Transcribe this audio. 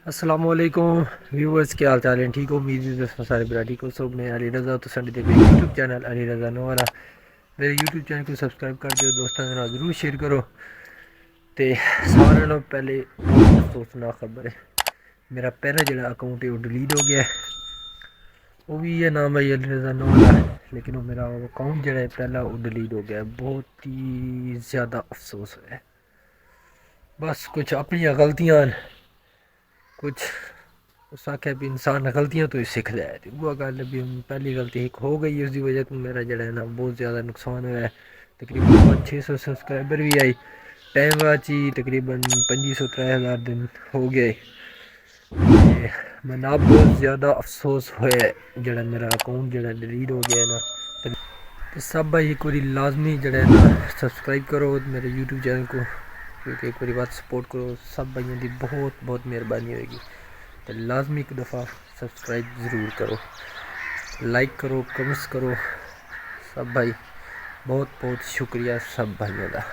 अस्सलामुअलैकुम व्यूअर्स, क्या हाल चाल है? ठीक हो? उम्मीद है दोस्तों सारे बड़ा ठीक हो। सब मैं अली रज़ा तो संडे देखो YouTube channel Ali Raza no वाला मेरे यूट्यूब चैनल को सब्सक्राइब कर दियो दोस्तों के नाल जरूर शेयर करो। तो सारे लोग पहले बहुत अफसोसनाक खबर है, मेरा पहला जो अकाउंट है वो डिलीट हो गया है। वो भी है नाम है अली रज़ा नो वाला, लेकिन वो मेरा अकाउंट जो है पहला वो डिलीट हो गया है। बहुत ही ज़्यादा अफसोस है। बस कुछ अपनी गलतियाँ कुछ उस आख्या भी इंसान गलतियां तो ही सीख जाए थी। वो गल भी पहली गलती एक हो गई, उसकी वजह तो मेरा जड़ा है ना बहुत ज़्यादा नुकसान हुआ है। तकरीबन 600 सब्सक्राइबर भी आई टाइम बाद ही, तकरीबन 2500-3000 दिन हो गए। मैं आप बहुत ज़्यादा अफसोस होया जड़ा मेरा अकाउंट जड़ा डिलीट हो गया है ना। तो सब भाई एक बारी लाजमी जड़ा है ना सब्सक्राइब करो मेरे यूट्यूब चैनल को, क्योंकि एक बारी बात सपोर्ट करो। सब भाइयों की बहुत बहुत मेहरबानी होगी। तो लाजमी एक दफ़ा सब्सक्राइब ज़रूर करो, लाइक करो, कमेंट्स करो। सब भाई बहुत बहुत शुक्रिया सब भाइयों का।